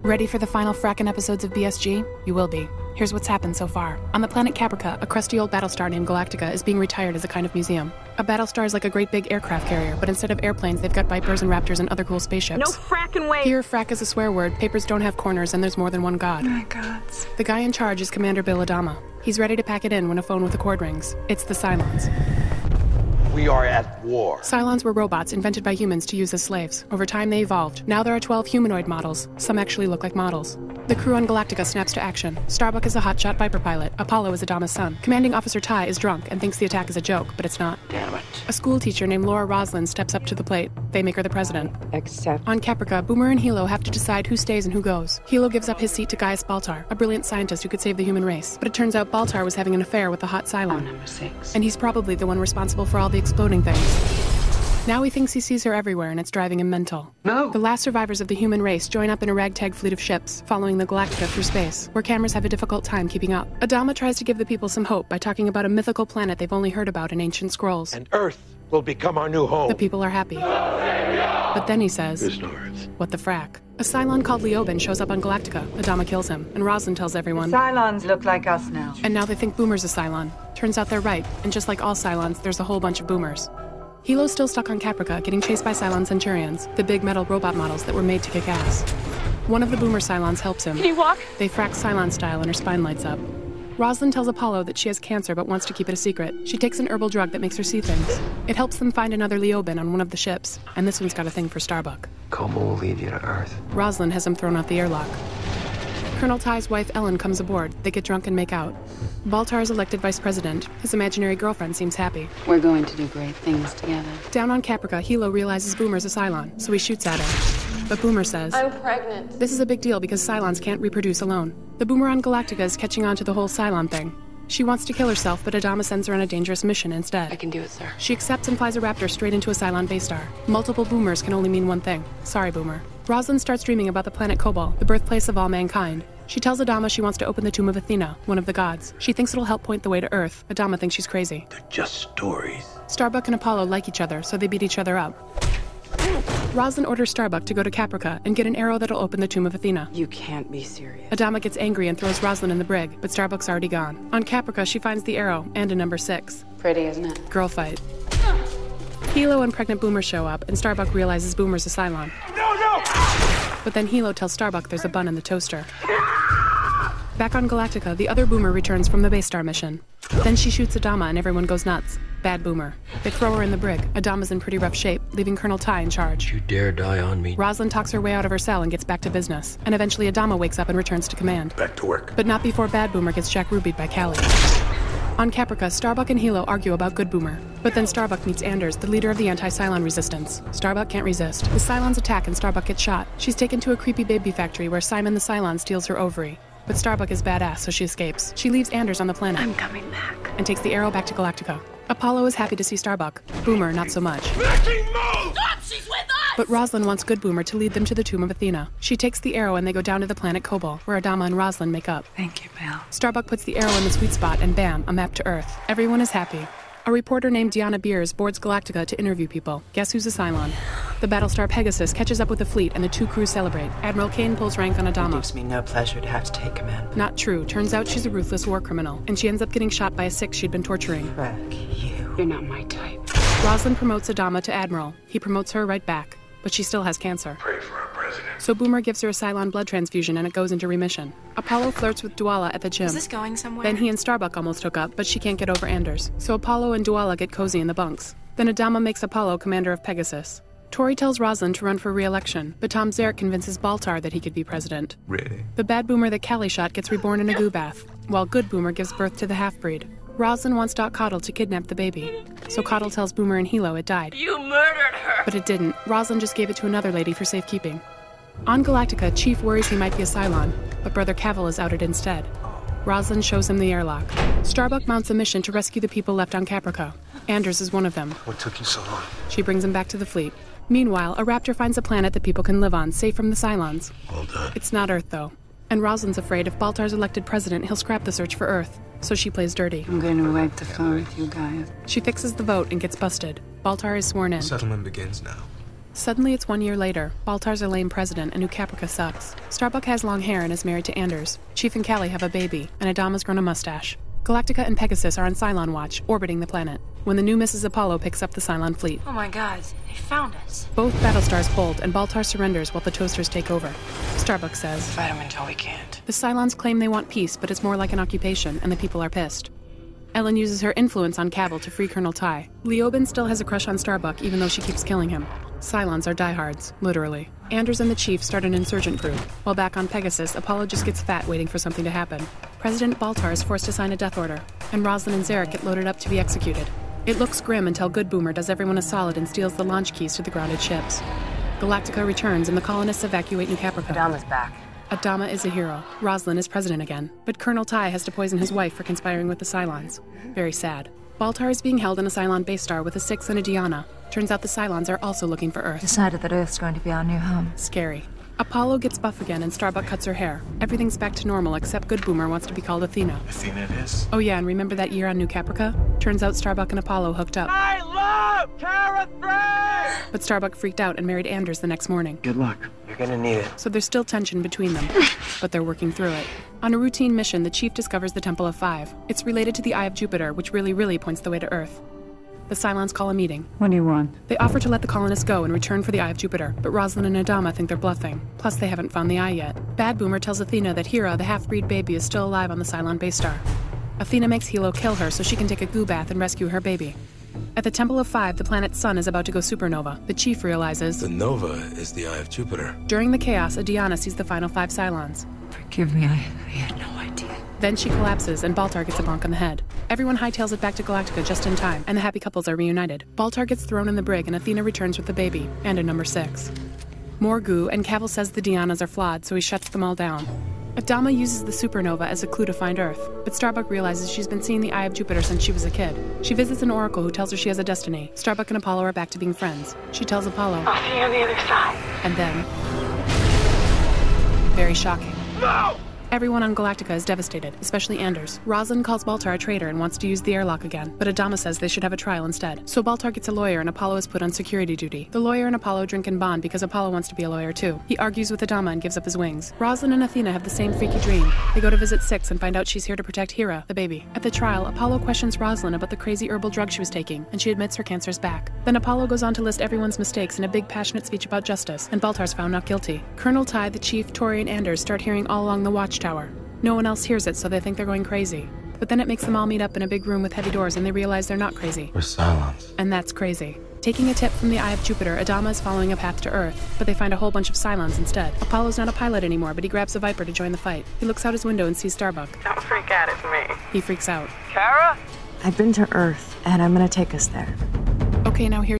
Ready for the final Fracken episodes of BSG? You will be. Here's what's happened so far. On the planet Caprica, a crusty old battlestar named Galactica is being retired as a kind of museum. A battlestar is like a great big aircraft carrier, but instead of airplanes, they've got Vipers and Raptors and other cool spaceships. No frackin' way! Here, frack is a swear word, papers don't have corners, and there's more than one god. My gods. The guy in charge is Commander Bill Adama. He's ready to pack it in when a phone with a cord rings. It's the Cylons. We are at war. Cylons were robots invented by humans to use as slaves. Over time, they evolved. Now there are 12 humanoid models. Some actually look like models. The crew on Galactica snaps to action. Starbuck is a hotshot Viper pilot. Apollo is Adama's son. Commanding Officer Ty is drunk and thinks the attack is a joke, but it's not. Damn it. A school teacher named Laura Roslin steps up to the plate. They make her the president. Except... On Caprica, Boomer and Hilo have to decide who stays and who goes. Hilo gives up his seat to Gaius Baltar, a brilliant scientist who could save the human race. But it turns out Baltar was having an affair with the hot Cylon. Number 6. And he's probably the one responsible for all the exploding things. Now he thinks he sees her everywhere, and it's driving him mental. No! The last survivors of the human race join up in a ragtag fleet of ships, following the Galactica through space, where cameras have a difficult time keeping up. Adama tries to give the people some hope by talking about a mythical planet they've only heard about in ancient scrolls. And Earth will become our new home. The people are happy. But then he says, There's no Earth. What the frack? A Cylon called Leoben shows up on Galactica. Adama kills him, and Roslin tells everyone. Cylons look like us now. And now they think Boomer's a Cylon. Turns out they're right, and just like all Cylons, there's a whole bunch of Boomers. Hilo's still stuck on Caprica, getting chased by Cylon Centurions, the big metal robot models that were made to kick ass. One of the Boomer Cylons helps him. Can you walk? They frack Cylon style and her spine lights up. Roslin tells Apollo that she has cancer but wants to keep it a secret. She takes an herbal drug that makes her see things. It helps them find another Leoben on one of the ships, and this one's got a thing for Starbuck. Como will lead you to Earth. Roslin has him thrown out the airlock. Colonel Ty's wife Ellen comes aboard. They get drunk and make out. Baltar is elected vice president. His imaginary girlfriend seems happy. We're going to do great things together. Down on Caprica, Hilo realizes Boomer's a Cylon, so he shoots at her. But Boomer says, I'm pregnant. This is a big deal because Cylons can't reproduce alone. The Boomer on Galactica is catching on to the whole Cylon thing. She wants to kill herself, but Adama sends her on a dangerous mission instead. I can do it, sir. She accepts and flies a Raptor straight into a Cylon base star. Multiple Boomers can only mean one thing. Sorry, Boomer. Roslin starts dreaming about the planet Kobol, the birthplace of all mankind. She tells Adama she wants to open the tomb of Athena, one of the gods. She thinks it'll help point the way to Earth. Adama thinks she's crazy. They're just stories. Starbuck and Apollo like each other, so they beat each other up. Roslin orders Starbuck to go to Caprica and get an arrow that'll open the tomb of Athena. You can't be serious. Adama gets angry and throws Roslin in the brig, but Starbuck's already gone. On Caprica, she finds the arrow and a number 6. Pretty, isn't it? Girl fight. Hilo and pregnant Boomer show up, and Starbuck realizes Boomer's a Cylon. No! But then Hilo tells Starbuck there's a bun in the toaster. Back on Galactica, the other Boomer returns from the base star mission. Then she shoots Adama and everyone goes nuts. Bad Boomer. They throw her in the brig. Adama's in pretty rough shape, leaving Colonel Ty in charge. You dare die on me. Roslin talks her way out of her cell and gets back to business. And eventually Adama wakes up and returns to command. Back to work. But not before Bad Boomer gets Jack Rubied by Callie. On Caprica, Starbuck and Hilo argue about Good Boomer. But then Starbuck meets Anders, the leader of the anti-Cylon resistance. Starbuck can't resist. The Cylons attack and Starbuck gets shot. She's taken to a creepy baby factory where Simon the Cylon steals her ovary. But Starbuck is badass, so she escapes. She leaves Anders on the planet. I'm coming back. And takes the arrow back to Galactica. Apollo is happy to see Starbuck. Boomer, not so much. Stop! She's with us! But Roslin wants Good Boomer to lead them to the tomb of Athena. She takes the arrow and they go down to the planet Kobol, where Adama and Roslin make up. Thank you, Bill. Starbuck puts the arrow in the sweet spot and bam, a map to Earth. Everyone is happy. A reporter named Deanna Beers boards Galactica to interview people. Guess who's a Cylon? The Battlestar Pegasus catches up with the fleet and the two crews celebrate. Admiral Kane pulls rank on It Adama. gives me no pleasure to have to take command. Not true. Turns out she's a ruthless war criminal, and she ends up getting shot by a Six she'd been torturing. Frak, You're not my type. Roslin promotes Adama to Admiral. He promotes her right back, but she still has cancer. Pray for our president. So Boomer gives her a Cylon blood transfusion and it goes into remission. Apollo flirts with Duala at the gym. Is this going somewhere? Then he and Starbuck almost hook up, but she can't get over Anders. So Apollo and Duala get cozy in the bunks. Then Adama makes Apollo commander of Pegasus. Tori tells Roslin to run for re-election, but Tom Zarek convinces Baltar that he could be president. Really? The bad Boomer that Callie shot gets reborn in a goo bath, while Good Boomer gives birth to the half-breed. Roslin wants Doc Coddle to kidnap the baby. So Coddle tells Boomer and Hilo it died. You murdered her! But it didn't. Roslin just gave it to another lady for safekeeping. On Galactica, Chief worries he might be a Cylon, but Brother Cavil is outed instead. Roslin shows him the airlock. Starbuck mounts a mission to rescue the people left on Caprica. Anders is one of them. What took you so long? She brings him back to the fleet. Meanwhile, a Raptor finds a planet that people can live on, safe from the Cylons. Well done. It's not Earth, though. And Roslin's afraid if Baltar's elected president, he'll scrap the search for Earth. So she plays dirty. I'm going to wipe the floor with you guys. She fixes the vote and gets busted. Baltar is sworn in. Settlement begins now. Suddenly it's 1 year later. Baltar's a lame president and New Caprica sucks. Starbuck has long hair and is married to Anders. Chief and Callie have a baby, and Adama's grown a mustache. Galactica and Pegasus are on Cylon watch, orbiting the planet, when the new Mrs. Apollo picks up the Cylon fleet. Oh my god, they found us. Both Battlestars bolt, and Baltar surrenders while the toasters take over. Starbuck says, Fight him until we can't. the Cylons claim they want peace, but it's more like an occupation, and the people are pissed. Ellen uses her influence on Cavil to free Colonel Ty. Leoben still has a crush on Starbuck, even though she keeps killing him. Cylons are diehards, literally. Anders and the Chief start an insurgent group. While back on Pegasus, Apollo just gets fat waiting for something to happen. President Baltar is forced to sign a death order, and Roslin and Zarek get loaded up to be executed. It looks grim until Good Boomer does everyone a solid and steals the launch keys to the grounded ships. Galactica returns and the colonists evacuate New Caprica. Adama's back. Adama is a hero. Roslin is president again. But Colonel Ty has to poison his wife for conspiring with the Cylons. Very sad. Baltar is being held in a Cylon base star with a Six and a Diana. Turns out the Cylons are also looking for Earth. Decided that Earth's going to be our new home. Scary. Apollo gets buff again and Starbuck cuts her hair. Everything's back to normal except Good Boomer wants to be called Athena. Athena it is. Oh yeah, and remember that year on New Caprica? Turns out Starbuck and Apollo hooked up. I love Carrot Frak! But Starbuck freaked out and married Anders the next morning. Good luck. You're gonna need it. So there's still tension between them, but they're working through it. On a routine mission, the Chief discovers the Temple of Five. It's related to the Eye of Jupiter, which really points the way to Earth. The Cylons call a meeting. What do you want? They offer to let the colonists go in return for the Eye of Jupiter, but Roslin and Adama think they're bluffing. Plus, they haven't found the eye yet. Bad Boomer tells Athena that Hera, the half-breed baby, is still alive on the Cylon base star. Athena makes Hilo kill her so she can take a goo bath and rescue her baby. At the Temple of Five, the planet's sun is about to go supernova. The Chief realizes The nova is the Eye of Jupiter. during the chaos, Diana sees the final 5 Cylons. Forgive me, I had no idea. Then she collapses, and Baltar gets a bonk on the head. Everyone hightails it back to Galactica just in time, and the happy couples are reunited. Baltar gets thrown in the brig, and Athena returns with the baby, and a number 6. More goo, and Cavil says the Dianas are flawed, so he shuts them all down. Adama uses the supernova as a clue to find Earth, but Starbuck realizes she's been seeing the Eye of Jupiter since she was a kid. She visits an oracle who tells her she has a destiny. Starbuck and Apollo are back to being friends. She tells Apollo, I'll see you on the other side. and then... very shocking. No! Everyone on Galactica is devastated, especially Anders. Roslin calls Baltar a traitor and wants to use the airlock again, but Adama says they should have a trial instead. So Baltar gets a lawyer and Apollo is put on security duty. The lawyer and Apollo drink and bond because Apollo wants to be a lawyer too. He argues with Adama and gives up his wings. Roslin and Athena have the same freaky dream. They go to visit Six and find out she's here to protect Hera, the baby. At the trial, Apollo questions Roslin about the crazy herbal drug she was taking, and she admits her cancer's back. Then Apollo goes on to list everyone's mistakes in a big passionate speech about justice, and Baltar's found not guilty. Colonel Ty, the Chief, Tori, and Anders start hearing all along the watchtower. No one else hears it, so they think they're going crazy. But then it makes them all meet up in a big room with heavy doors, and they realize they're not crazy. We're Cylons. And that's crazy. Taking a tip from the Eye of Jupiter, Adama is following a path to Earth, but they find a whole bunch of Cylons instead. Apollo's not a pilot anymore, but he grabs a Viper to join the fight. He looks out his window and sees Starbuck. Don't freak out, it's me. He freaks out. Kara? I've been to Earth, and I'm gonna take us there. Okay, now here's